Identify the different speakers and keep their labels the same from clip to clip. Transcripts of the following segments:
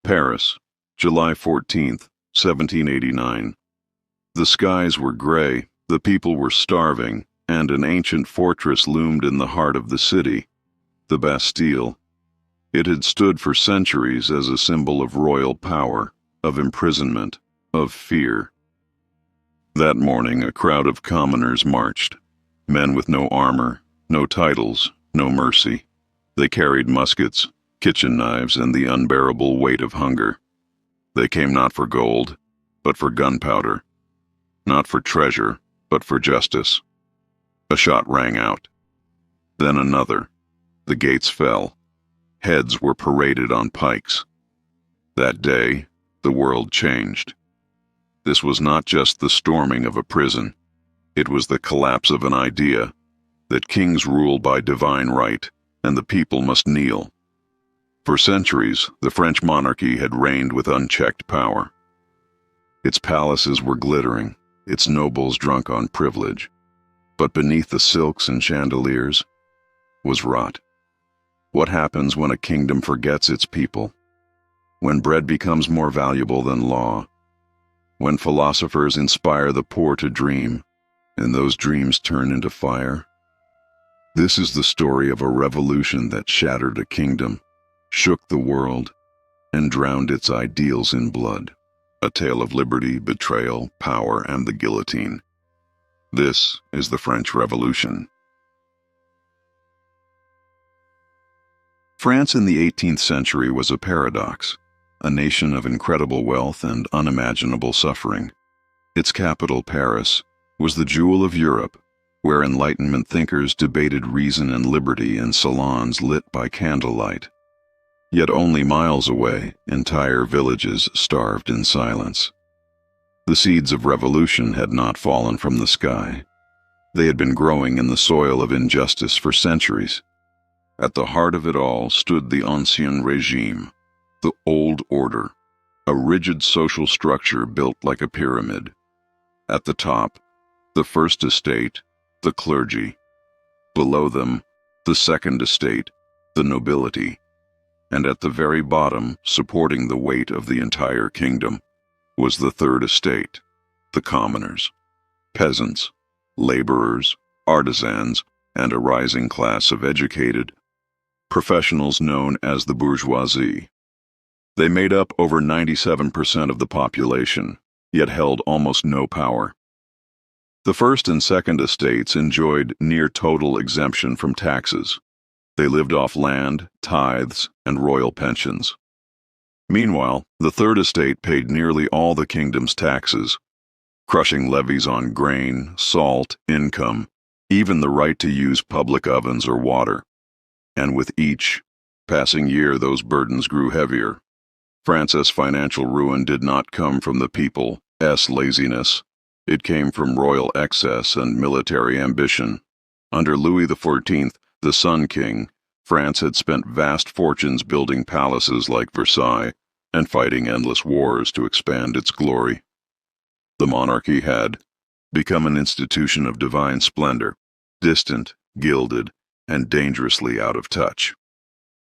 Speaker 1: Paris, July 14th, 1789. The skies were gray, the people were starving, and an ancient fortress loomed in the heart of the city, the Bastille. It had stood for centuries as a symbol of royal power, of imprisonment, of fear. That morning, a crowd of commoners marched, men with no armor, no titles, no mercy. They carried muskets, kitchen knives, and the unbearable weight of hunger. They came not for gold, but for gunpowder, not for treasure, but for justice. A shot rang out. Then another. The gates fell. Heads were paraded on pikes. That day, the world changed. This was not just the storming of a prison. It was the collapse of an idea that kings rule by divine right, and the people must kneel. For centuries, the French monarchy had reigned with unchecked power. Its palaces were glittering, its nobles drunk on privilege. But beneath the silks and chandeliers was rot. What happens when a kingdom forgets its people? When bread becomes more valuable than law? When philosophers inspire the poor to dream, and those dreams turn into fire? This is the story of a revolution that shattered a kingdom, shook the world, and drowned its ideals in blood. A tale of liberty, betrayal, power, and the guillotine. This is the French Revolution. France in the 18th century was a paradox, a nation of incredible wealth and unimaginable suffering. Its capital, Paris, was the jewel of Europe, where Enlightenment thinkers debated reason and liberty in salons lit by candlelight. Yet only miles away, entire villages starved in silence. The seeds of revolution had not fallen from the sky. They had been growing in the soil of injustice for centuries. At the heart of it all stood the Ancien Régime, the old order, a rigid social structure built like a pyramid. At the top, the first estate, the clergy. Below them, the second estate, the nobility. And at the very bottom, supporting the weight of the entire kingdom, was the third estate, the commoners, peasants, laborers, artisans, and a rising class of educated professionals known as the bourgeoisie. They made up over 97% of the population, yet held almost no power. The first and second estates enjoyed near total exemption from taxes. They lived off land, tithes, and royal pensions. Meanwhile, the third estate paid nearly all the kingdom's taxes, crushing levies on grain, salt, income, even the right to use public ovens or water. And with each passing year, those burdens grew heavier. France's financial ruin did not come from the people's laziness. It came from royal excess and military ambition. Under Louis XIV, the Sun King, France had spent vast fortunes building palaces like Versailles and fighting endless wars to expand its glory. The monarchy had become an institution of divine splendor, distant, gilded, and dangerously out of touch.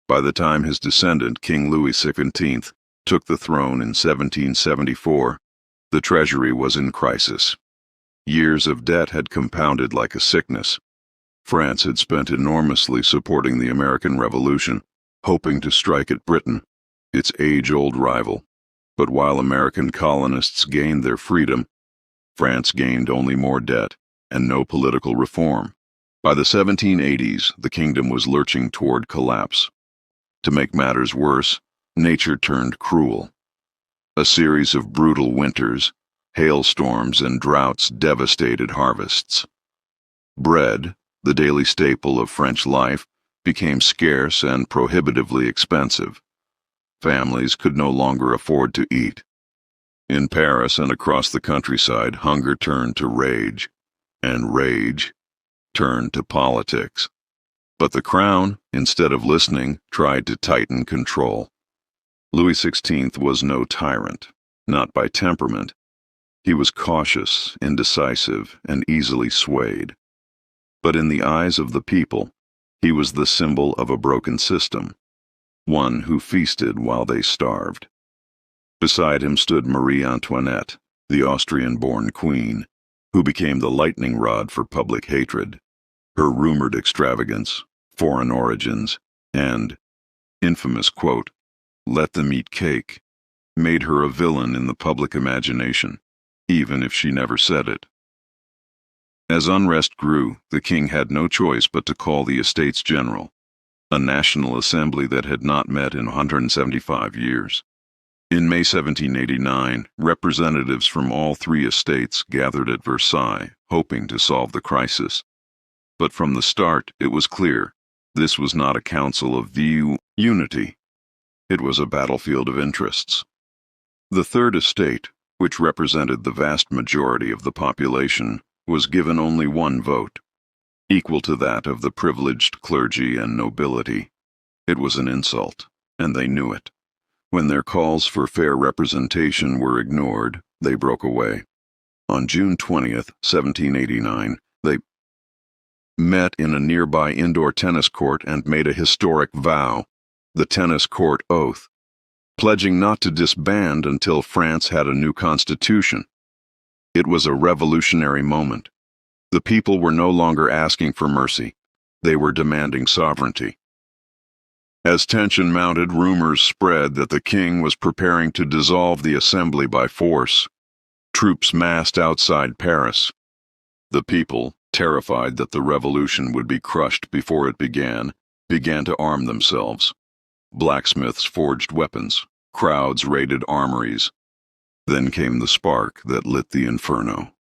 Speaker 1: By the time his descendant, King Louis XVII, took the throne in 1774, the treasury was in crisis. Years of debt had compounded like a sickness. France had spent enormously supporting the American Revolution, hoping to strike at Britain, its age-old rival. But while American colonists gained their freedom, France gained only more debt and no political reform. By the 1780s, the kingdom was lurching toward collapse. To make matters worse, nature turned cruel. A series of brutal winters, hailstorms, and droughts devastated harvests. Bread, the daily staple of French life, became scarce and prohibitively expensive. Families could no longer afford to eat. In Paris and across the countryside, hunger turned to rage, and rage turned to politics. But the crown, instead of listening, tried to tighten control. Louis XVI was no tyrant, not by temperament. He was cautious, indecisive, and easily swayed. But in the eyes of the people, he was the symbol of a broken system, one who feasted while they starved. Beside him stood Marie Antoinette, the Austrian-born queen, who became the lightning rod for public hatred. Her rumored extravagance, foreign origins, and infamous quote, "Let them eat cake," made her a villain in the public imagination, even if she never said it. As unrest grew, the king had no choice but to call the Estates General, a national assembly that had not met in 175 years. In May 1789, representatives from all three estates gathered at Versailles, hoping to solve the crisis. But from the start, it was clear this was not a council of unity. It was a battlefield of interests. The Third Estate, which represented the vast majority of the population, was given only one vote, equal to that of the privileged clergy and nobility. It was an insult, and they knew it. When their calls for fair representation were ignored, they broke away. On June 20th, 1789, they met in a nearby indoor tennis court and made a historic vow, the tennis court oath, pledging not to disband until France had a new constitution. It was a revolutionary moment. The people were no longer asking for mercy. They were demanding sovereignty. As tension mounted, rumors spread that the king was preparing to dissolve the assembly by force. Troops massed outside Paris. The people, terrified that the revolution would be crushed before it began to arm themselves. Blacksmiths forged weapons. Crowds raided armories. Then came the spark that lit the inferno.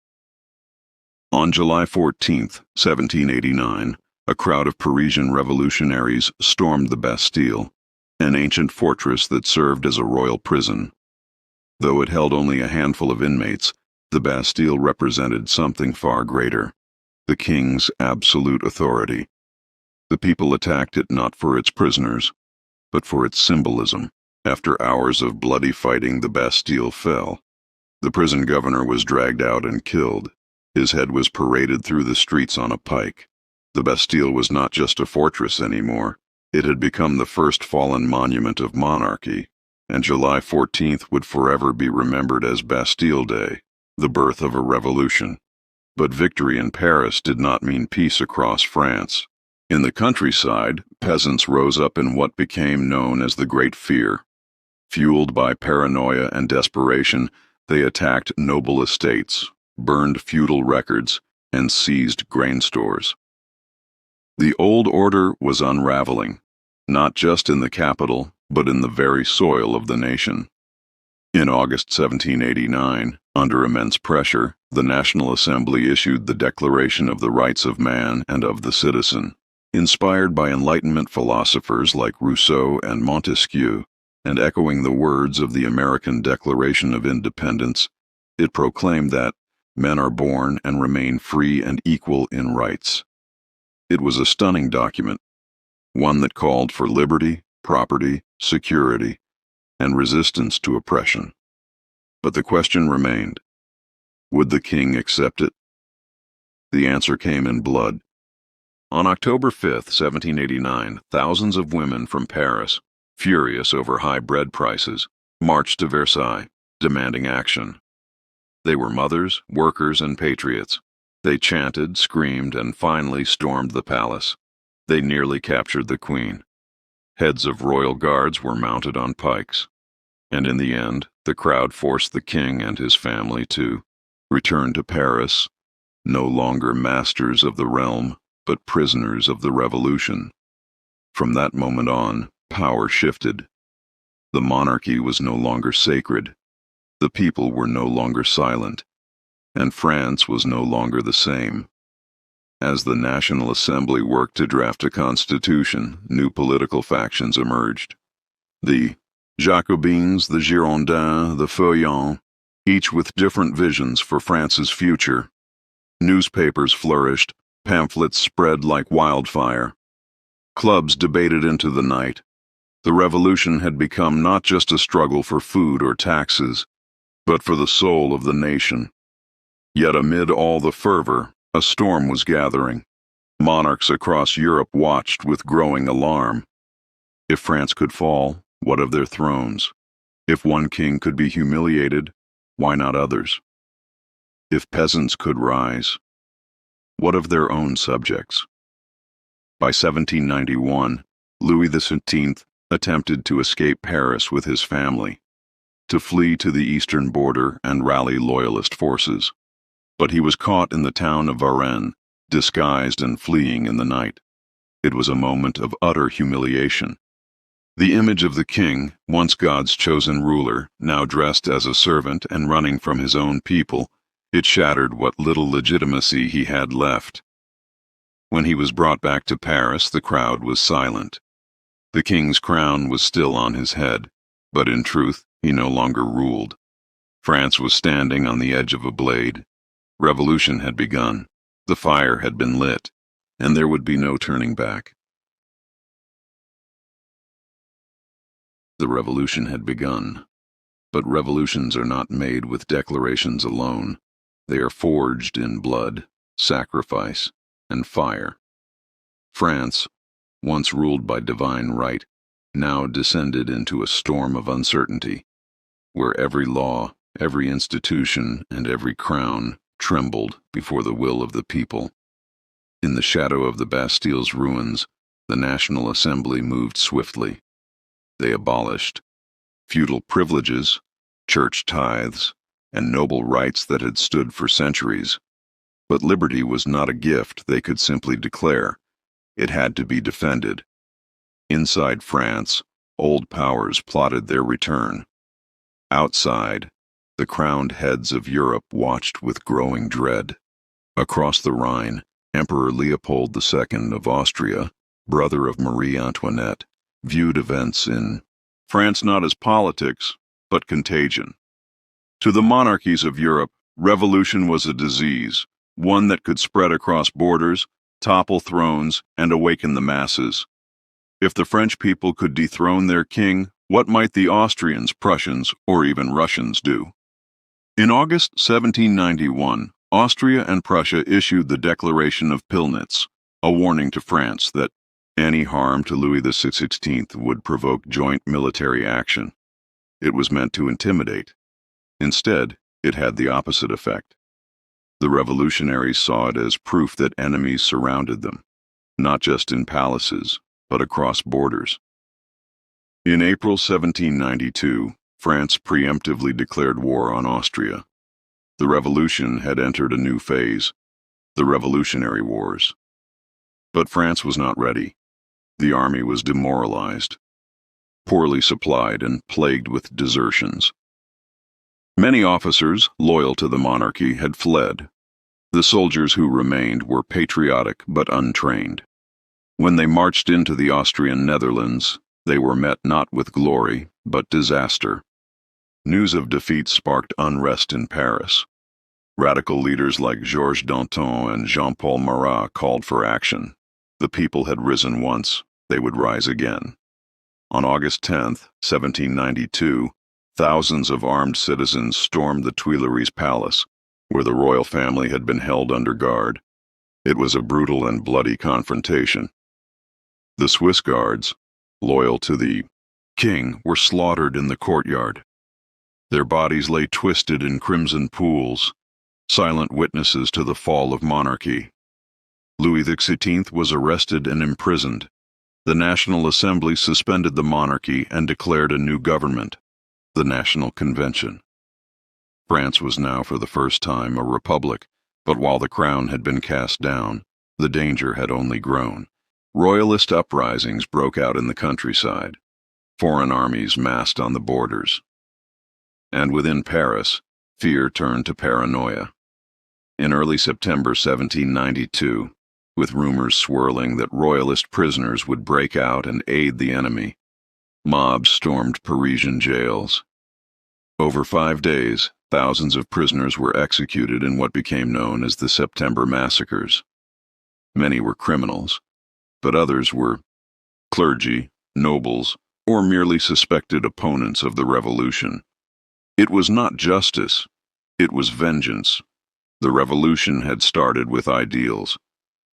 Speaker 1: On July 14, 1789, a crowd of Parisian revolutionaries stormed the Bastille, an ancient fortress that served as a royal prison. Though it held only a handful of inmates, the Bastille represented something far greater: the king's absolute authority. The people attacked it not for its prisoners, but for its symbolism. After hours of bloody fighting, the Bastille fell. The prison governor was dragged out and killed. His head was paraded through the streets on a pike. The Bastille was not just a fortress anymore. It had become the first fallen monument of monarchy, and July 14th would forever be remembered as Bastille Day, the birth of a revolution. But victory in Paris did not mean peace across France. In the countryside, peasants rose up in what became known as the Great Fear. Fueled by paranoia and desperation, they attacked noble estates, burned feudal records, and seized grain stores. The old order was unraveling, not just in the capital, but in the very soil of the nation. In August 1789, under immense pressure, the National Assembly issued the Declaration of the Rights of Man and of the Citizen. Inspired by Enlightenment philosophers like Rousseau and Montesquieu, and echoing the words of the American Declaration of Independence, it proclaimed that men are born and remain free and equal in rights. It was a stunning document, one that called for liberty, property, security, and resistance to oppression. But the question remained: would the king accept it? The answer came in blood. On October 5, 1789, thousands of women from Paris, furious over high bread prices, marched to Versailles, demanding action. They were mothers, workers, and patriots. They chanted, screamed, and finally stormed the palace. They nearly captured the queen. Heads of royal guards were mounted on pikes. And in the end, the crowd forced the king and his family to return to Paris, no longer masters of the realm, but prisoners of the revolution. From that moment on, power shifted. The monarchy was no longer sacred. The people were no longer silent. And France was no longer the same. As the National Assembly worked to draft a constitution, new political factions emerged. The Jacobins, the Girondins, the Feuillants, each with different visions for France's future. Newspapers flourished, pamphlets spread like wildfire. Clubs debated into the night. The revolution had become not just a struggle for food or taxes, but for the soul of the nation. Yet amid all the fervor, a storm was gathering. Monarchs across Europe watched with growing alarm. If France could fall, what of their thrones? If one king could be humiliated, why not others? If peasants could rise, what of their own subjects? By 1791, Louis XVII attempted to escape Paris with his family, to flee to the eastern border and rally loyalist forces. But he was caught in the town of Varennes, disguised and fleeing in the night. It was a moment of utter humiliation. The image of the king, once God's chosen ruler, now dressed as a servant and running from his own people, it shattered what little legitimacy he had left. When he was brought back to Paris, the crowd was silent. The king's crown was still on his head, but in truth, he no longer ruled. France was standing on the edge of a blade. Revolution had begun, the fire had been lit, and there would be no turning back. The revolution had begun, but revolutions are not made with declarations alone. They are forged in blood, sacrifice, and fire. France, once ruled by divine right, now descended into a storm of uncertainty, where every law, every institution, and every crown trembled before the will of the people. In the shadow of the Bastille's ruins, the National Assembly moved swiftly. They abolished feudal privileges, church tithes, and noble rights that had stood for centuries. But liberty was not a gift they could simply declare. It had to be defended. Inside France, old powers plotted their return. Outside, the crowned heads of Europe watched with growing dread. Across the Rhine, Emperor Leopold II of Austria, brother of Marie Antoinette, viewed events in France not as politics, but contagion. To the monarchies of Europe, revolution was a disease, one that could spread across borders, topple thrones, and awaken the masses. If the French people could dethrone their king, what might the Austrians, Prussians, or even Russians do? In August 1791, Austria and Prussia issued the Declaration of Pillnitz, a warning to France that any harm to Louis XVI would provoke joint military action. It was meant to intimidate. Instead, it had the opposite effect. The revolutionaries saw it as proof that enemies surrounded them, not just in palaces, but across borders. In April 1792, France preemptively declared war on Austria. The revolution had entered a new phase, the Revolutionary Wars. But France was not ready. The army was demoralized, poorly supplied, and plagued with desertions. Many officers, loyal to the monarchy, had fled. The soldiers who remained were patriotic but untrained. When they marched into the Austrian Netherlands, they were met not with glory, but disaster. News of defeat sparked unrest in Paris. Radical leaders like Georges Danton and Jean-Paul Marat called for action. The people had risen once, they would rise again. On August 10, 1792, thousands of armed citizens stormed the Tuileries Palace, where the royal family had been held under guard. It was a brutal and bloody confrontation. The Swiss guards, loyal to the king, were slaughtered in the courtyard. Their bodies lay twisted in crimson pools, silent witnesses to the fall of monarchy. Louis XVI was arrested and imprisoned. The National Assembly suspended the monarchy and declared a new government, the National Convention. France was now for the first time a republic, but while the crown had been cast down, the danger had only grown. Royalist uprisings broke out in the countryside. Foreign armies massed on the borders. And within Paris, fear turned to paranoia. In early September 1792, with rumors swirling that royalist prisoners would break out and aid the enemy, mobs stormed Parisian jails. Over 5 days, thousands of prisoners were executed in what became known as the September massacres. Many were criminals, but others were clergy, nobles, or merely suspected opponents of the revolution. It was not justice, it was vengeance. The revolution had started with ideals,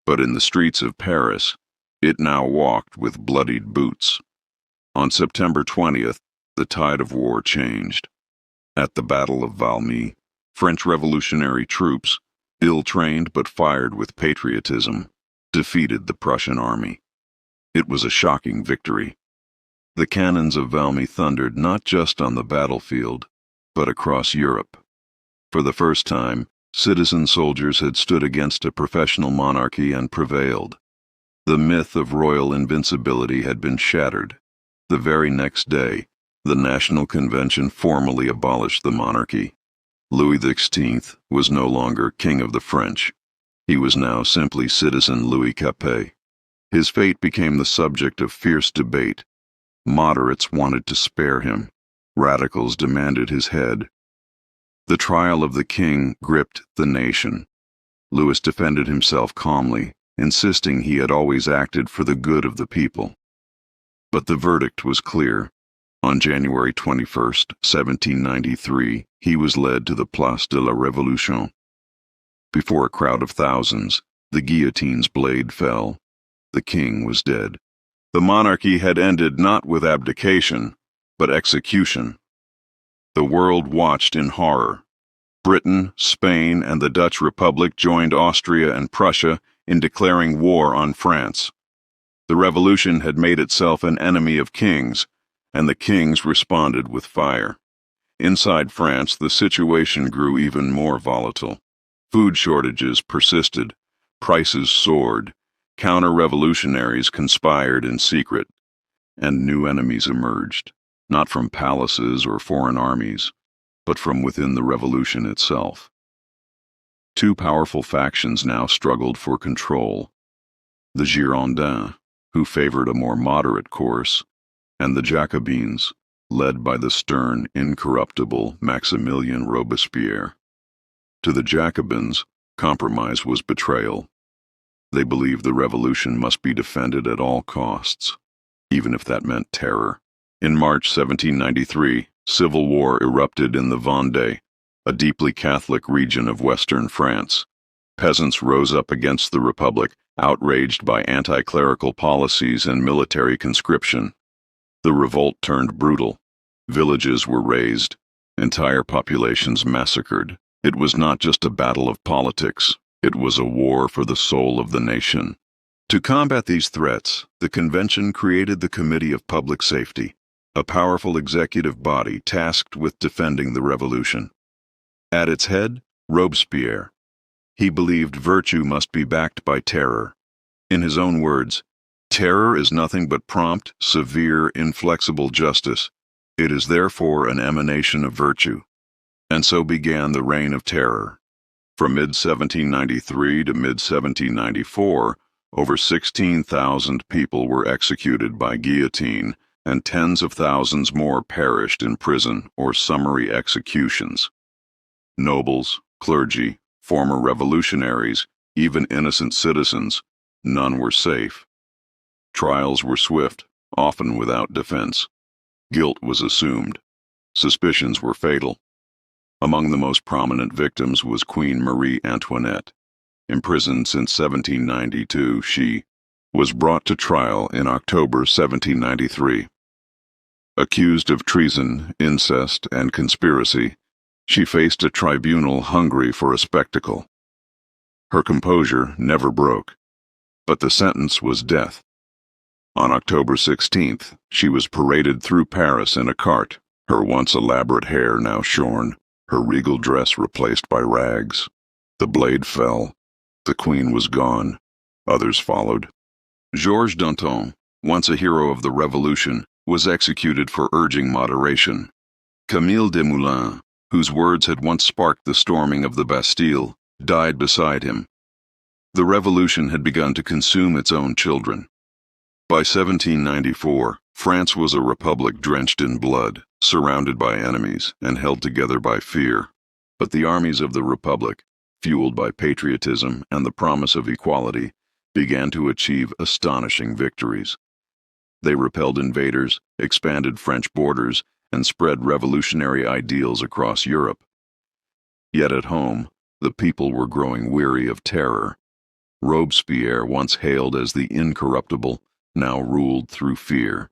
Speaker 1: but in the streets of Paris, it now walked with bloodied boots. On September 20th, the tide of war changed. At the Battle of Valmy, French revolutionary troops, ill-trained but fired with patriotism, defeated the Prussian army. It was a shocking victory. The cannons of Valmy thundered not just on the battlefield, but across Europe. For the first time, citizen soldiers had stood against a professional monarchy and prevailed. The myth of royal invincibility had been shattered. The very next day, the National Convention formally abolished the monarchy. Louis XVI was no longer King of the French. He was now simply citizen Louis Capet. His fate became the subject of fierce debate. Moderates wanted to spare him. Radicals demanded his head. The trial of the king gripped the nation. Louis defended himself calmly, insisting he had always acted for the good of the people. But the verdict was clear. On January 21, 1793, he was led to the Place de la Révolution. Before a crowd of thousands, the guillotine's blade fell. The king was dead. The monarchy had ended not with abdication, but execution. The world watched in horror. Britain, Spain, and the Dutch Republic joined Austria and Prussia in declaring war on France. The revolution had made itself an enemy of kings, and the kings responded with fire. Inside France, the situation grew even more volatile. Food shortages persisted, prices soared, counter-revolutionaries conspired in secret, and new enemies emerged, not from palaces or foreign armies, but from within the revolution itself. Two powerful factions now struggled for control: the Girondins, who favored a more moderate course, and the Jacobins, led by the stern, incorruptible Maximilien Robespierre. To the Jacobins, compromise was betrayal. They believed the revolution must be defended at all costs, even if that meant terror. In March 1793, civil war erupted in the Vendée, a deeply Catholic region of western France. Peasants rose up against the Republic, outraged by anti-clerical policies and military conscription. The revolt turned brutal. Villages were razed, entire populations massacred. It was not just a battle of politics, it was a war for the soul of the nation. To combat these threats, the convention created the Committee of Public Safety, a powerful executive body tasked with defending the revolution. At its head, Robespierre. He believed virtue must be backed by terror. In his own words, "Terror is nothing but prompt, severe, inflexible justice. It is therefore an emanation of virtue." And so began the Reign of Terror. From mid-1793 to mid-1794, over 16,000 people were executed by guillotine, and tens of thousands more perished in prison or summary executions. Nobles, clergy, former revolutionaries, even innocent citizens, none were safe. Trials were swift, often without defense. Guilt was assumed. Suspicions were fatal. Among the most prominent victims was Queen Marie Antoinette. Imprisoned since 1792, she was brought to trial in October 1793. Accused of treason, incest, and conspiracy, she faced a tribunal hungry for a spectacle. Her composure never broke, but the sentence was death. On October 16th, she was paraded through Paris in a cart, her once elaborate hair now shorn, her regal dress replaced by rags. The blade fell. The queen was gone. Others followed. Georges Danton, once a hero of the Revolution, was executed for urging moderation. Camille Desmoulins, whose words had once sparked the storming of the Bastille, died beside him. The revolution had begun to consume its own children. By 1794, France was a republic drenched in blood, surrounded by enemies, and held together by fear. But the armies of the republic, fueled by patriotism and the promise of equality, began to achieve astonishing victories. They repelled invaders, expanded French borders, and spread revolutionary ideals across Europe. Yet at home, the people were growing weary of terror. Robespierre, once hailed as the incorruptible, now ruled through fear.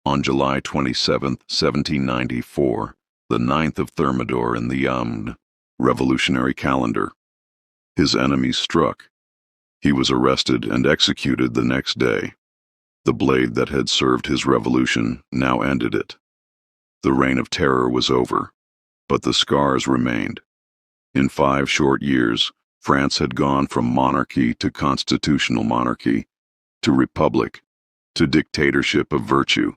Speaker 1: On July 27, 1794, the 9th of Thermidor in the revolutionary calendar, his enemies struck. He was arrested and executed the next day. The blade that had served his revolution now ended it. The reign of terror was over, but the scars remained. In 5 short years, France had gone from monarchy to constitutional monarchy, to republic, to dictatorship of virtue.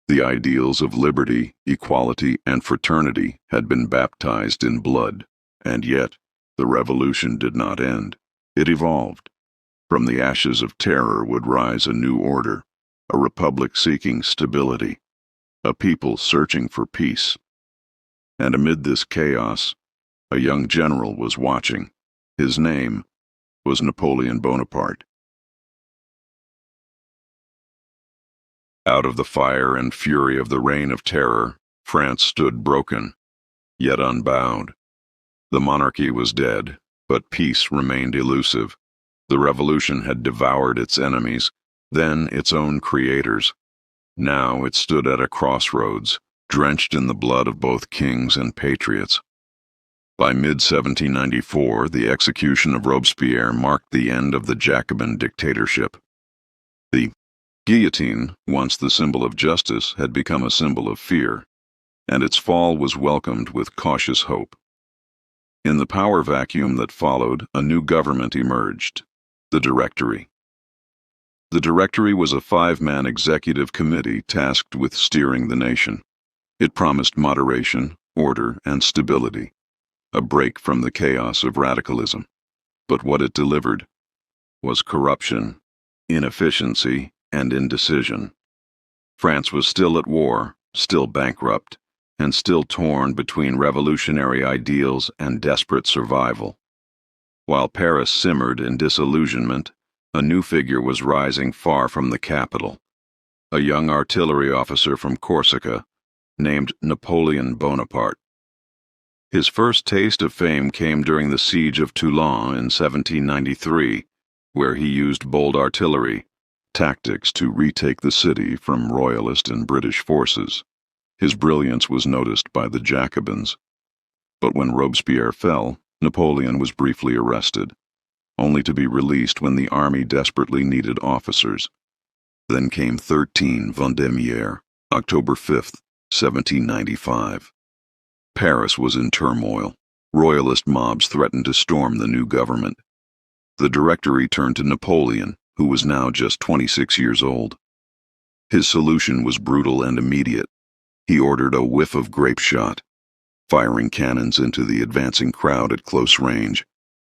Speaker 1: The ideals of liberty, equality, and fraternity had been baptized in blood, and yet the revolution did not end. It evolved. From the ashes of terror would rise a new order, a republic seeking stability, a people searching for peace. And amid this chaos, a young general was watching. His name was Napoleon Bonaparte. Out of the fire and fury of the reign of terror, France stood broken, yet unbowed. The monarchy was dead, but peace remained elusive. The revolution had devoured its enemies, then its own creators. Now it stood at a crossroads, drenched in the blood of both kings and patriots. By mid-1794, the execution of Robespierre marked the end of the Jacobin dictatorship. The guillotine, once the symbol of justice, had become a symbol of fear, and its fall was welcomed with cautious hope. In the power vacuum that followed, a new government emerged, the Directory. The Directory was a 5-man executive committee tasked with steering the nation. It promised moderation, order, and stability, a break from the chaos of radicalism. But what it delivered was corruption, inefficiency, and indecision. France was still at war, still bankrupt, and still torn between revolutionary ideals and desperate survival. While Paris simmered in disillusionment, a new figure was rising far from the capital, a young artillery officer from Corsica named Napoleon Bonaparte. His first taste of fame came during the siege of Toulon in 1793, where he used bold artillery tactics to retake the city from Royalist and British forces. His brilliance was noticed by the Jacobins. But when Robespierre fell, Napoleon was briefly arrested, only to be released when the army desperately needed officers. Then came 13 Vendémiaire, October 5th, 1795. Paris was in turmoil. Royalist mobs threatened to storm the new government. The Directory turned to Napoleon, who was now just 26 years old. His solution was brutal and immediate. He ordered a whiff of grape shot, firing cannons into the advancing crowd at close range.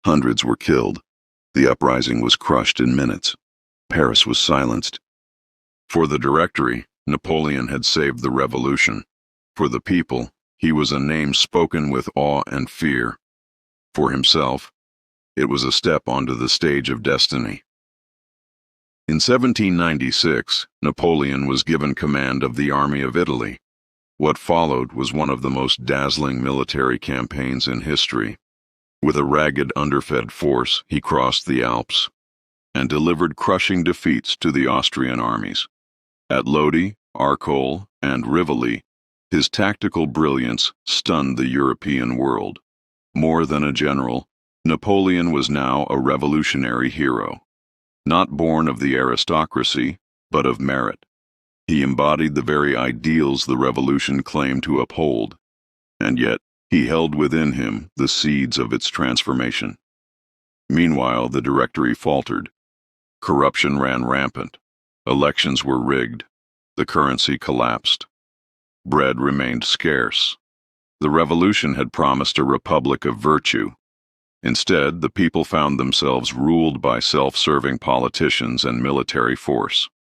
Speaker 1: Hundreds were killed. The uprising was crushed in minutes. Paris was silenced. For the Directory, Napoleon had saved the revolution. For the people, he was a name spoken with awe and fear. For himself, it was a step onto the stage of destiny. In 1796, Napoleon was given command of the Army of Italy. What followed was one of the most dazzling military campaigns in history. With a ragged, underfed force, he crossed the Alps and delivered crushing defeats to the Austrian armies. At Lodi, Arcole, and Rivoli, his tactical brilliance stunned the European world. More than a general, Napoleon was now a revolutionary hero, not born of the aristocracy, but of merit. He embodied the very ideals the revolution claimed to uphold, and yet he held within him the seeds of its transformation. Meanwhile, the Directory faltered. Corruption ran rampant. Elections were rigged. The currency collapsed. Bread remained scarce. The revolution had promised a republic of virtue. Instead, the people found themselves ruled by self-serving politicians and military force.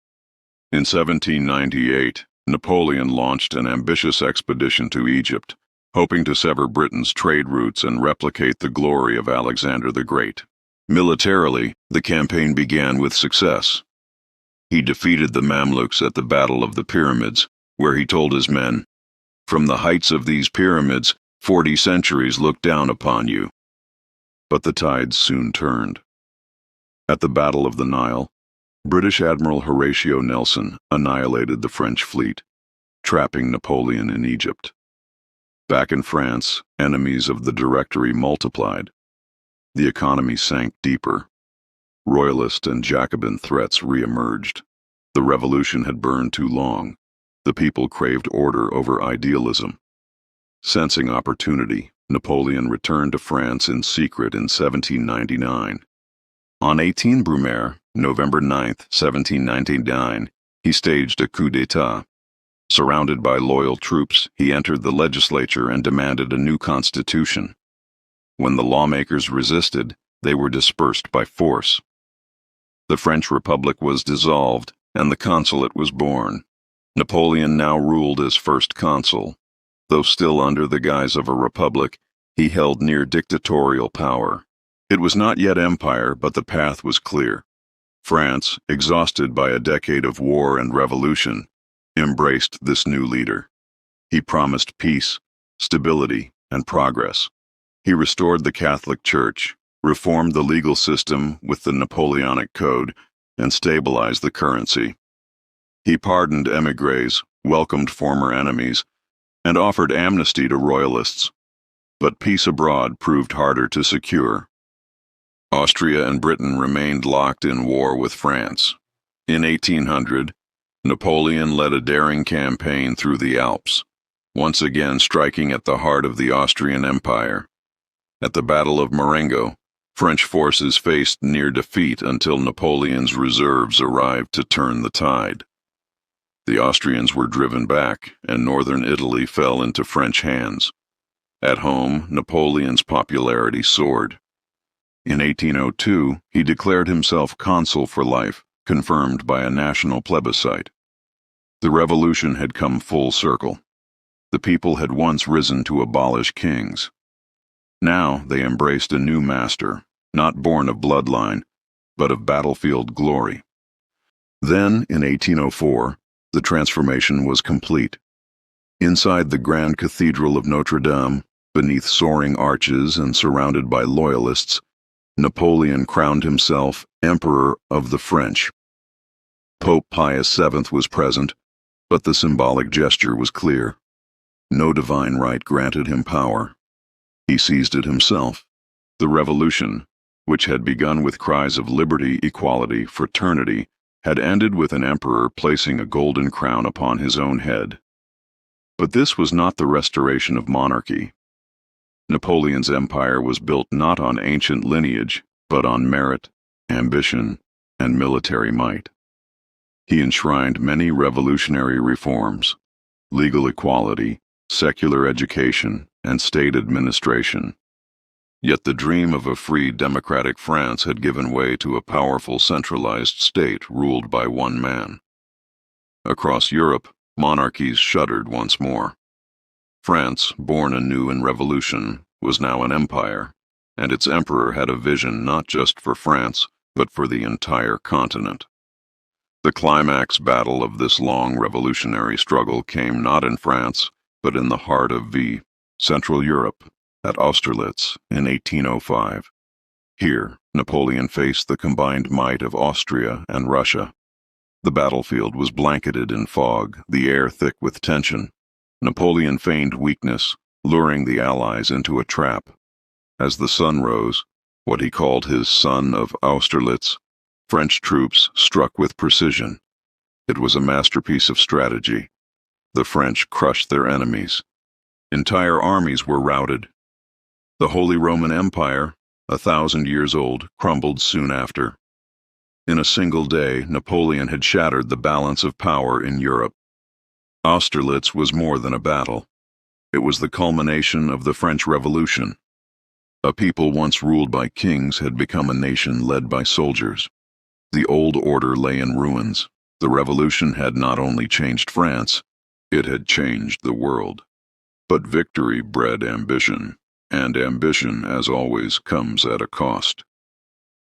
Speaker 1: In 1798, Napoleon launched an ambitious expedition to Egypt, hoping to sever Britain's trade routes and replicate the glory of Alexander the Great. Militarily, the campaign began with success. He defeated the Mamluks at the Battle of the Pyramids, where he told his men, "From the heights of these pyramids, 40 centuries look down upon you." But the tides soon turned. At the Battle of the Nile, British Admiral Horatio Nelson annihilated the French fleet, trapping Napoleon in Egypt. Back in France, enemies of the Directory multiplied. The economy sank deeper. Royalist and Jacobin threats re-emerged. The revolution had burned too long. The people craved order over idealism. Sensing opportunity, Napoleon returned to France in secret in 1799. On 18 Brumaire, November 9, 1799, he staged a coup d'état. Surrounded by loyal troops, he entered the legislature and demanded a new constitution. When the lawmakers resisted, they were dispersed by force. The French Republic was dissolved, and the consulate was born. Napoleon now ruled as first consul. Though still under the guise of a republic, he held near dictatorial power. It was not yet empire, but the path was clear. France, exhausted by a decade of war and revolution, embraced this new leader. He promised peace, stability, and progress. He restored the Catholic Church, reformed the legal system with the Napoleonic Code, and stabilized the currency. He pardoned émigrés, welcomed former enemies, and offered amnesty to royalists. But peace abroad proved harder to secure. Austria and Britain remained locked in war with France. In 1800, Napoleon led a daring campaign through the Alps, once again striking at the heart of the Austrian Empire. At the Battle of Marengo, French forces faced near defeat until Napoleon's reserves arrived to turn the tide. The Austrians were driven back, and northern Italy fell into French hands. At home, Napoleon's popularity soared. In 1802, he declared himself consul for life, confirmed by a national plebiscite. The revolution had come full circle. The people had once risen to abolish kings. Now they embraced a new master, not born of bloodline, but of battlefield glory. Then, in 1804, the transformation was complete. Inside the Grand Cathedral of Notre Dame, beneath soaring arches and surrounded by loyalists, Napoleon crowned himself Emperor of the French. Pope Pius VII was present, but the symbolic gesture was clear. No divine right granted him power. He seized it himself. The revolution, which had begun with cries of liberty, equality, fraternity, had ended with an emperor placing a golden crown upon his own head. But this was not the restoration of monarchy. Napoleon's empire was built not on ancient lineage, but on merit, ambition, and military might. He enshrined many revolutionary reforms: legal equality, secular education, and state administration. Yet the dream of a free democratic France had given way to a powerful centralized state ruled by one man. Across Europe, monarchies shuddered once more. France, born anew in revolution, was now an empire, and its emperor had a vision not just for France, but for the entire continent. The climax battle of this long revolutionary struggle came not in France, but in the heart of Central Europe, at Austerlitz in 1805. Here, Napoleon faced the combined might of Austria and Russia. The battlefield was blanketed in fog, the air thick with tension. Napoleon feigned weakness, luring the Allies into a trap. As the sun rose, what he called his sun of Austerlitz, French troops struck with precision. It was a masterpiece of strategy. The French crushed their enemies. Entire armies were routed. The Holy Roman Empire, 1,000 years old, crumbled soon after. In a single day, Napoleon had shattered the balance of power in Europe. Austerlitz was more than a battle. It was the culmination of the French Revolution. A people once ruled by kings had become a nation led by soldiers. The old order lay in ruins. The revolution had not only changed France, it had changed the world. But victory bred ambition, and ambition, as always, comes at a cost.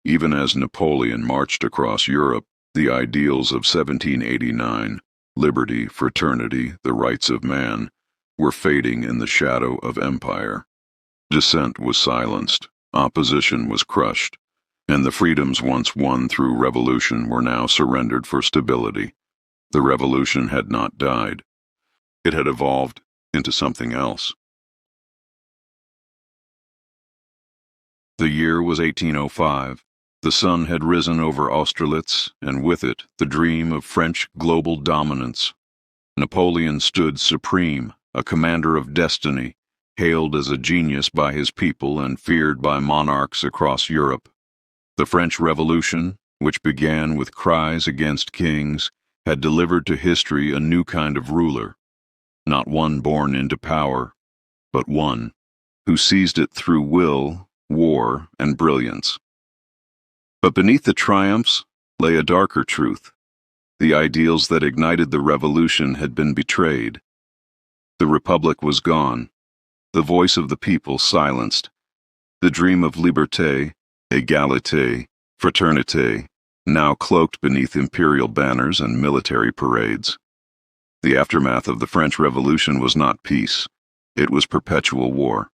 Speaker 1: Even as Napoleon marched across Europe, the ideals of 1789, liberty, fraternity, the rights of man, were fading in the shadow of empire. Dissent was silenced, opposition was crushed, and the freedoms once won through revolution were now surrendered for stability. The revolution had not died. It had evolved into something else. The year was 1805. The sun had risen over Austerlitz, and with it the dream of French global dominance. Napoleon stood supreme, a commander of destiny, hailed as a genius by his people and feared by monarchs across Europe. The French Revolution, which began with cries against kings, had delivered to history a new kind of ruler, not one born into power, but one who seized it through will, war, and brilliance. But beneath the triumphs lay a darker truth. The ideals that ignited the revolution had been betrayed. The republic was gone, the voice of the people silenced. The dream of liberté, égalité, fraternity, now cloaked beneath imperial banners and military parades. The aftermath of the French Revolution was not peace, it was perpetual war.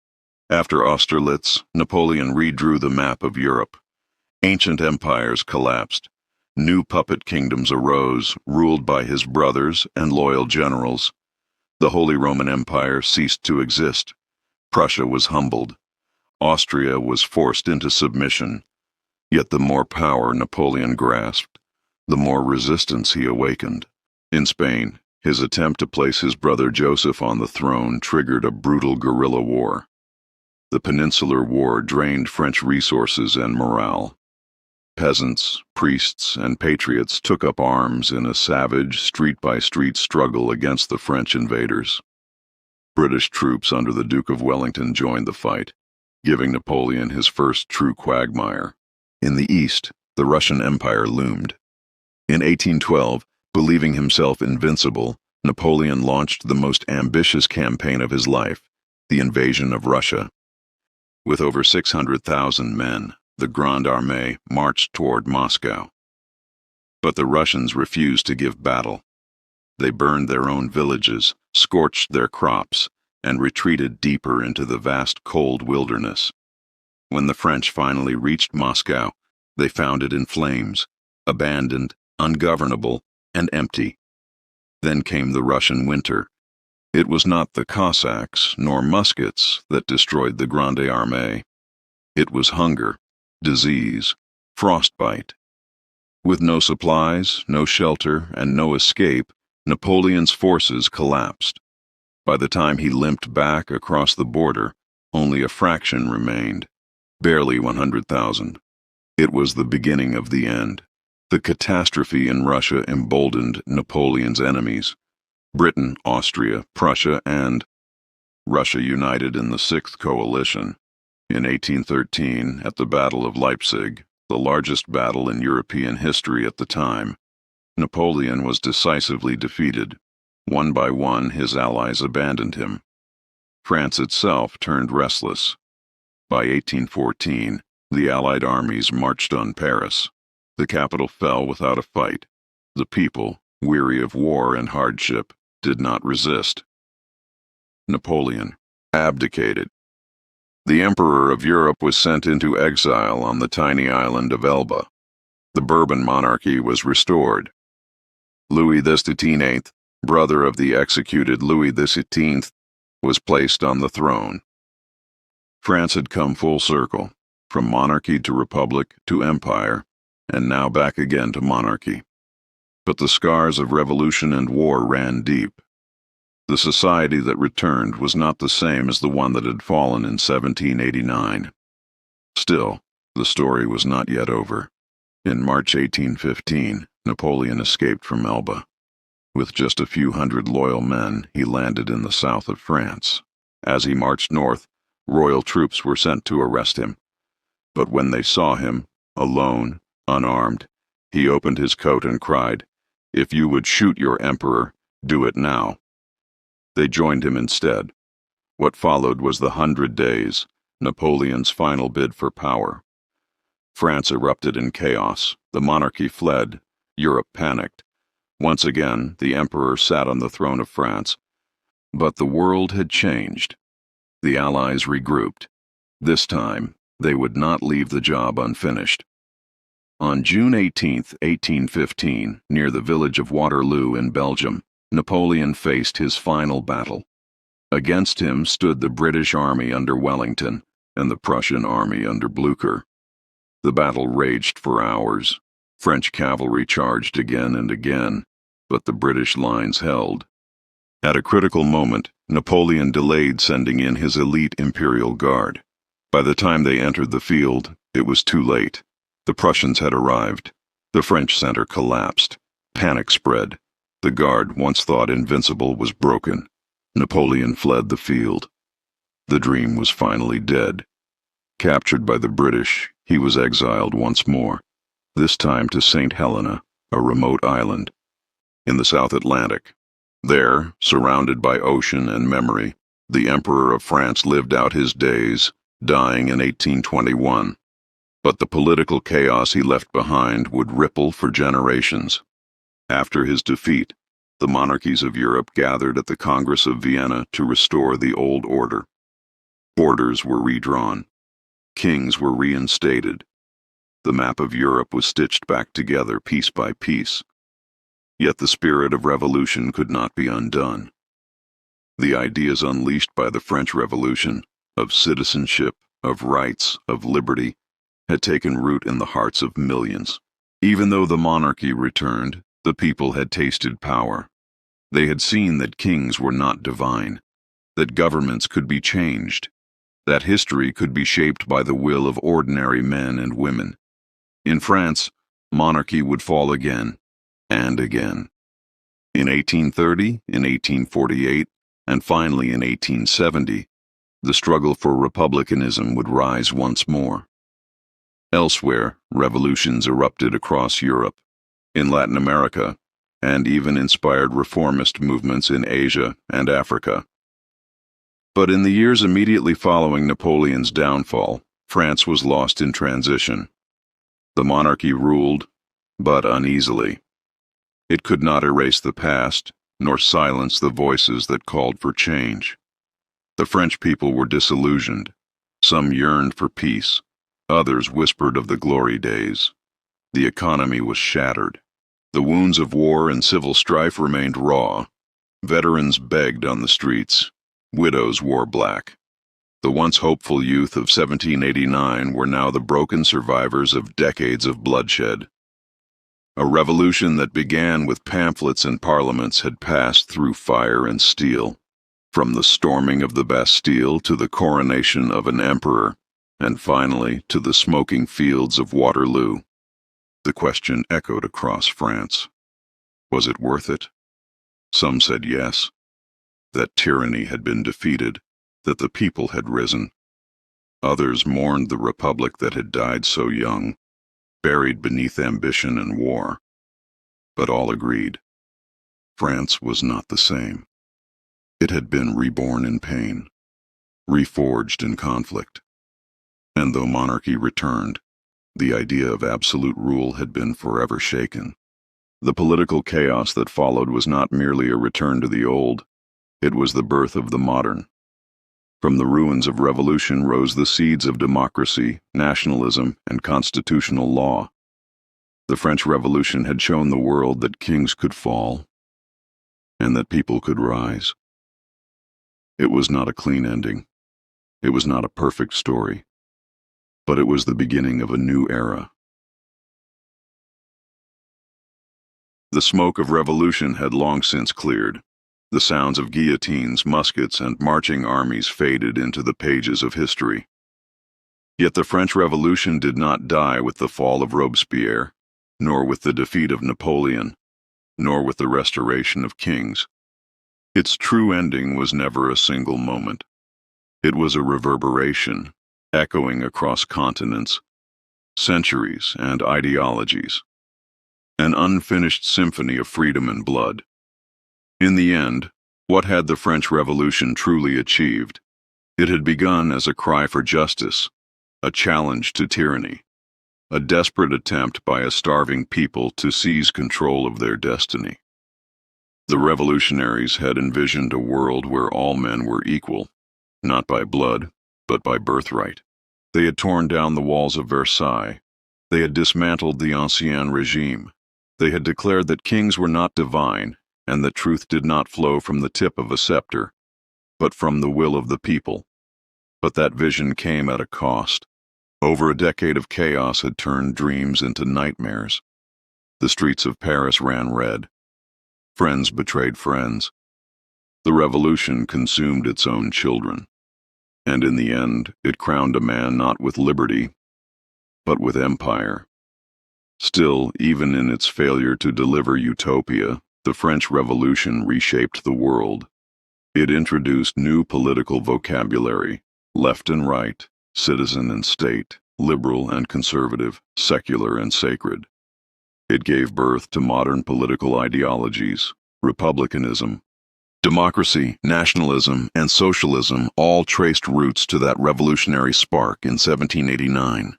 Speaker 1: After Austerlitz, Napoleon redrew the map of Europe. Ancient empires collapsed. New puppet kingdoms arose, ruled by his brothers and loyal generals. The Holy Roman Empire ceased to exist. Prussia was humbled. Austria was forced into submission. Yet the more power Napoleon grasped, the more resistance he awakened. In Spain, his attempt to place his brother Joseph on the throne triggered a brutal guerrilla war. The Peninsular War drained French resources and morale. Peasants, priests, and patriots took up arms in a savage, street-by-street struggle against the French invaders. British troops under the Duke of Wellington joined the fight, giving Napoleon his first true quagmire. In the east, the Russian Empire loomed. In 1812, believing himself invincible, Napoleon launched the most ambitious campaign of his life, the invasion of Russia. With over 600,000 men, the Grande Armée marched toward Moscow. But the Russians refused to give battle. They burned their own villages, scorched their crops, and retreated deeper into the vast cold wilderness. When the French finally reached Moscow, they found it in flames, abandoned, ungovernable, and empty. Then came the Russian winter. It was not the Cossacks nor muskets that destroyed the Grande Armée. It was hunger, disease, frostbite. With no supplies, no shelter, and no escape, Napoleon's forces collapsed. By the time he limped back across the border, only a fraction remained, barely 100,000. It was the beginning of the end. The catastrophe in Russia emboldened Napoleon's enemies. Britain, Austria, Prussia, and Russia united in the Sixth Coalition. In 1813, at the Battle of Leipzig, the largest battle in European history at the time, Napoleon was decisively defeated. One by one, his allies abandoned him. France itself turned restless. By 1814, the Allied armies marched on Paris. The capital fell without a fight. The people, weary of war and hardship, did not resist. Napoleon abdicated. The Emperor of Europe was sent into exile on the tiny island of Elba. The Bourbon monarchy was restored. Louis XVIII, brother of the executed Louis XVI, was placed on the throne. France had come full circle, from monarchy to republic to empire, and now back again to monarchy. But the scars of revolution and war ran deep. The society that returned was not the same as the one that had fallen in 1789. Still, the story was not yet over. In March 1815, Napoleon escaped from Elba. With just a few hundred loyal men, he landed in the south of France. As he marched north, royal troops were sent to arrest him. But when they saw him, alone, unarmed, he opened his coat and cried, "If you would shoot your emperor, do it now." They joined him instead. What followed was the 100 Days, Napoleon's final bid for power. France erupted in chaos, the monarchy fled, Europe panicked. Once again, the emperor sat on the throne of France. But the world had changed. The Allies regrouped. This time, they would not leave the job unfinished. On June 18, 1815, near the village of Waterloo in Belgium, Napoleon faced his final battle. Against him stood the British army under Wellington and the Prussian army under Blücher. The battle raged for hours. French cavalry charged again and again, but the British lines held. At a critical moment, Napoleon delayed sending in his elite Imperial Guard. By the time they entered the field, it was too late. The Prussians had arrived. The French center collapsed. Panic spread. The Guard, once thought invincible, was broken. Napoleon fled the field. The dream was finally dead. Captured by the British, he was exiled once more, this time to St. Helena, a remote island in the South Atlantic. There, surrounded by ocean and memory, the Emperor of France lived out his days, dying in 1821. But the political chaos he left behind would ripple for generations. After his defeat, the monarchies of Europe gathered at the Congress of Vienna to restore the old order. Borders were redrawn. Kings were reinstated. The map of Europe was stitched back together piece by piece. Yet the spirit of revolution could not be undone. The ideas unleashed by the French Revolution, of citizenship, of rights, of liberty, had taken root in the hearts of millions. Even though the monarchy returned, the people had tasted power. They had seen that kings were not divine, that governments could be changed, that history could be shaped by the will of ordinary men and women. In France, monarchy would fall again, and again. In 1830, in 1848, and finally in 1870, the struggle for republicanism would rise once more. Elsewhere, revolutions erupted across Europe, in Latin America, and even inspired reformist movements in Asia and Africa. But in the years immediately following Napoleon's downfall, France was lost in transition. The monarchy ruled, but uneasily. It could not erase the past, nor silence the voices that called for change. The French people were disillusioned. Some yearned for peace. Others whispered of the glory days. The economy was shattered. The wounds of war and civil strife remained raw. Veterans begged on the streets. Widows wore black. The once hopeful youth of 1789 were now the broken survivors of decades of bloodshed. A revolution that began with pamphlets and parliaments had passed through fire and steel, from the storming of the Bastille to the coronation of an emperor, and finally to the smoking fields of Waterloo. The question echoed across France. Was it worth it? Some said yes, that tyranny had been defeated, that the people had risen. Others mourned the republic that had died so young, buried beneath ambition and war. But all agreed. France was not the same. It had been reborn in pain, reforged in conflict. And though monarchy returned, the idea of absolute rule had been forever shaken. The political chaos that followed was not merely a return to the old, it was the birth of the modern. From the ruins of revolution rose the seeds of democracy, nationalism, and constitutional law. The French Revolution had shown the world that kings could fall, and that people could rise. It was not a clean ending. It was not a perfect story. But it was the beginning of a new era. The smoke of revolution had long since cleared. The sounds of guillotines, muskets, and marching armies faded into the pages of history. Yet the French Revolution did not die with the fall of Robespierre, nor with the defeat of Napoleon, nor with the restoration of kings. Its true ending was never a single moment. It was a reverberation, echoing across continents, centuries, and ideologies. An unfinished symphony of freedom and blood. In the end, what had the French Revolution truly achieved? It had begun as a cry for justice, a challenge to tyranny, a desperate attempt by a starving people to seize control of their destiny. The revolutionaries had envisioned a world where all men were equal, not by blood, but by birthright. They had torn down the walls of Versailles, They had dismantled the ancien regime. They had declared that kings were not divine, and that truth did not flow from the tip of a scepter, but from the will of the people. But that vision came at a cost. Over a decade of chaos had turned dreams into nightmares. The streets of Paris ran red. Friends betrayed friends. The revolution consumed its own children. And in the end, it crowned a man not with liberty, but with empire. Still, even in its failure to deliver utopia, the French Revolution reshaped the world. It introduced new political vocabulary, left and right, citizen and state, liberal and conservative, secular and sacred. It gave birth to modern political ideologies, republicanism, democracy, nationalism, and socialism all traced roots to that revolutionary spark in 1789.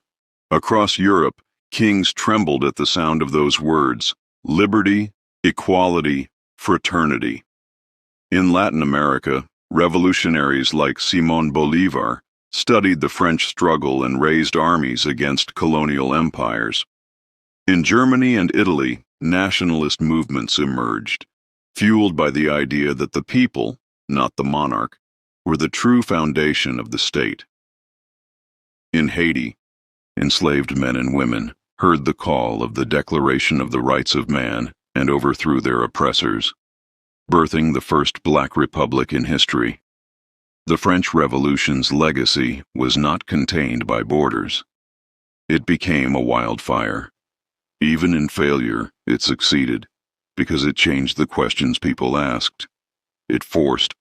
Speaker 1: Across Europe, kings trembled at the sound of those words: liberty, equality, fraternity. In Latin America, revolutionaries like Simón Bolívar studied the French struggle and raised armies against colonial empires. In Germany and Italy, nationalist movements emerged, fueled by the idea that the people, not the monarch, were the true foundation of the state. In Haiti, enslaved men and women heard the call of the Declaration of the Rights of Man and overthrew their oppressors, birthing the first Black Republic in history. The French Revolution's legacy was not contained by borders. It became a wildfire. Even in failure, it succeeded, because it changed the questions people asked. It forced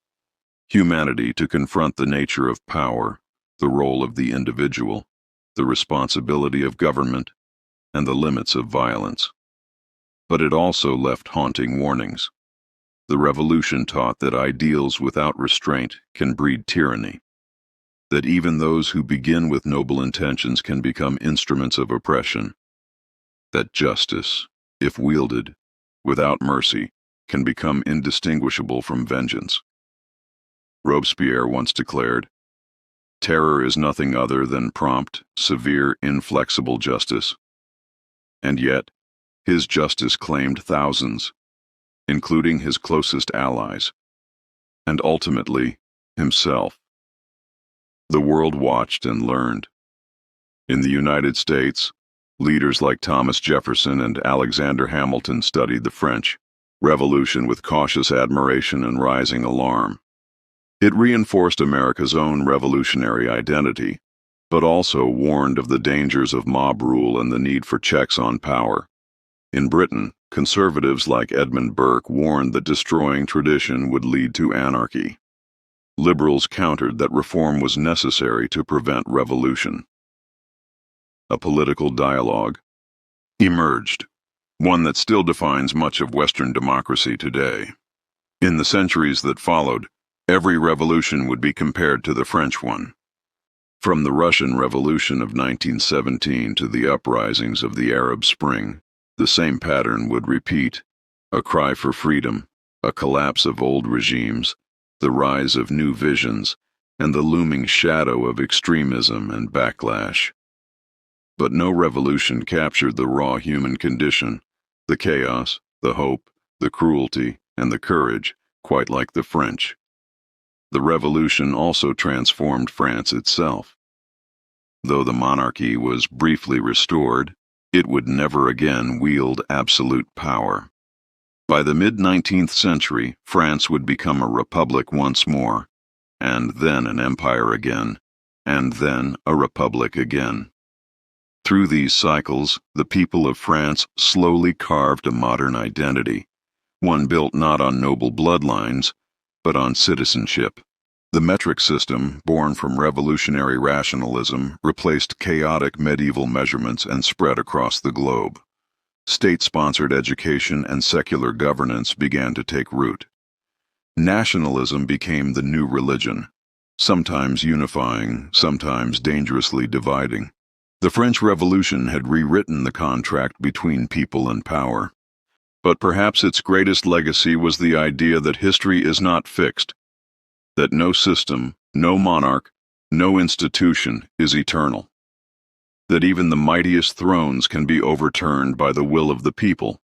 Speaker 1: humanity to confront the nature of power, the role of the individual, the responsibility of government, and the limits of violence. But it also left haunting warnings. The revolution taught that ideals without restraint can breed tyranny, that even those who begin with noble intentions can become instruments of oppression, that justice, if wielded without mercy, can become indistinguishable from vengeance. Robespierre once declared, "Terror is nothing other than prompt, severe, inflexible justice." And yet, his justice claimed thousands, including his closest allies, and ultimately, himself. The world watched and learned. In the United States, leaders like Thomas Jefferson and Alexander Hamilton studied the French Revolution with cautious admiration and rising alarm. It reinforced America's own revolutionary identity, but also warned of the dangers of mob rule and the need for checks on power. In Britain, conservatives like Edmund Burke warned that destroying tradition would lead to anarchy. Liberals countered that reform was necessary to prevent revolution. A political dialogue emerged, one that still defines much of Western democracy today. In the centuries that followed, every revolution would be compared to the French one. From the Russian Revolution of 1917 to the uprisings of the Arab Spring, the same pattern would repeat: a cry for freedom, a collapse of old regimes, the rise of new visions, and the looming shadow of extremism and backlash. But no revolution captured the raw human condition, the chaos, the hope, the cruelty, and the courage, quite like the French. The revolution also transformed France itself. Though the monarchy was briefly restored, it would never again wield absolute power. By the mid-19th century, France would become a republic once more, and then an empire again, and then a republic again. Through these cycles, the people of France slowly carved a modern identity, one built not on noble bloodlines, but on citizenship. The metric system, born from revolutionary rationalism, replaced chaotic medieval measurements and spread across the globe. State-sponsored education and secular governance began to take root. Nationalism became the new religion, sometimes unifying, sometimes dangerously dividing. The French Revolution had rewritten the contract between people and power. But perhaps its greatest legacy was the idea that history is not fixed, that no system, no monarch, no institution is eternal. that even the mightiest thrones can be overturned by the will of the people.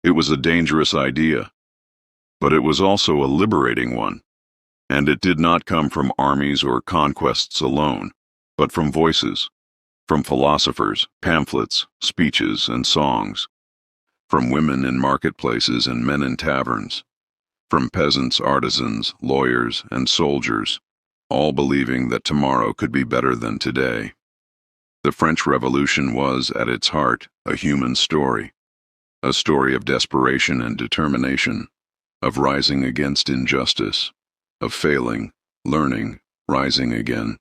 Speaker 1: It was a dangerous idea, but it was also a liberating one, and it did not come from armies or conquests alone, but from voices, from philosophers, pamphlets, speeches, and songs, from women in marketplaces and men in taverns, from peasants, artisans, lawyers, and soldiers, all believing that tomorrow could be better than today. The French Revolution was, at its heart, a human story, a story of desperation and determination, of rising against injustice, of failing, learning, rising again.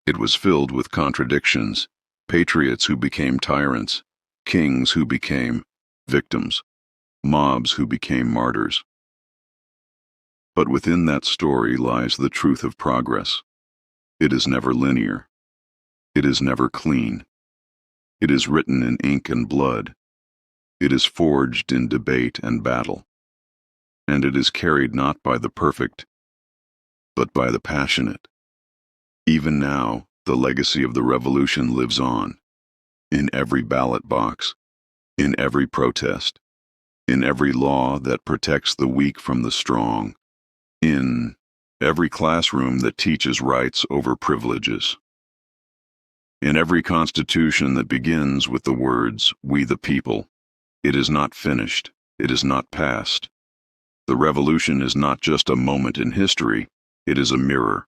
Speaker 1: It was filled with contradictions, patriots who became tyrants, kings who became victims, mobs who became martyrs. But within that story lies the truth of progress. It is never linear. It is never clean. It is written in ink and blood. It is forged in debate and battle. And it is carried not by the perfect, but by the passionate. Even now, the legacy of the revolution lives on, in every ballot box, in every protest, in every law that protects the weak from the strong, in every classroom that teaches rights over privileges, in every constitution that begins with the words, "We the people." It is not finished. It is not past. The revolution is not just a moment in history, it is a mirror.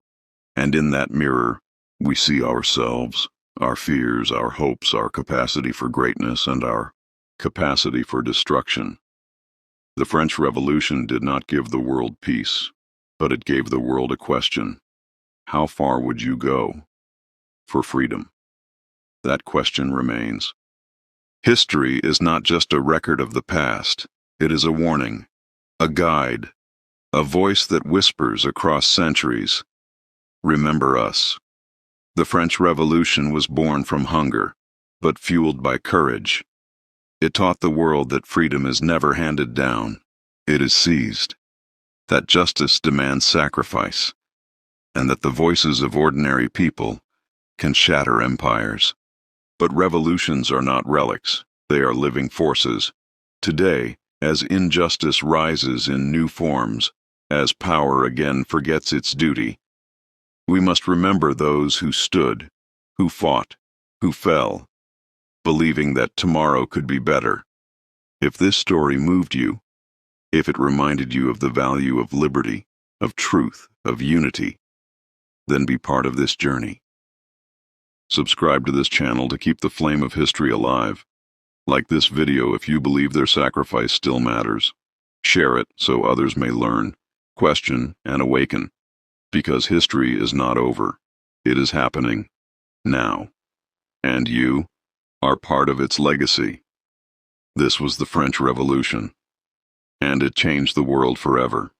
Speaker 1: And in that mirror, we see ourselves, our fears, our hopes, our capacity for greatness, and our capacity for destruction. The French Revolution did not give the world peace, but it gave the world a question. How far would you go for freedom? That question remains. History is not just a record of the past. It is a warning, a guide, a voice that whispers across centuries. Remember us. The French Revolution was born from hunger, but fueled by courage. It taught the world that freedom is never handed down. It is seized. That justice demands sacrifice, and that the voices of ordinary people can shatter empires. But revolutions are not relics. They are living forces. Today, as injustice rises in new forms, as power again forgets its duty, we must remember those who stood, who fought, who fell, believing that tomorrow could be better. If this story moved you, if it reminded you of the value of liberty, of truth, of unity, then be part of this journey. Subscribe to this channel to keep the flame of history alive. Like this video if you believe their sacrifice still matters. Share it so others may learn, question, and awaken. Because history is not over. It is happening now. And you are part of its legacy. This was the French Revolution, and it changed the world forever.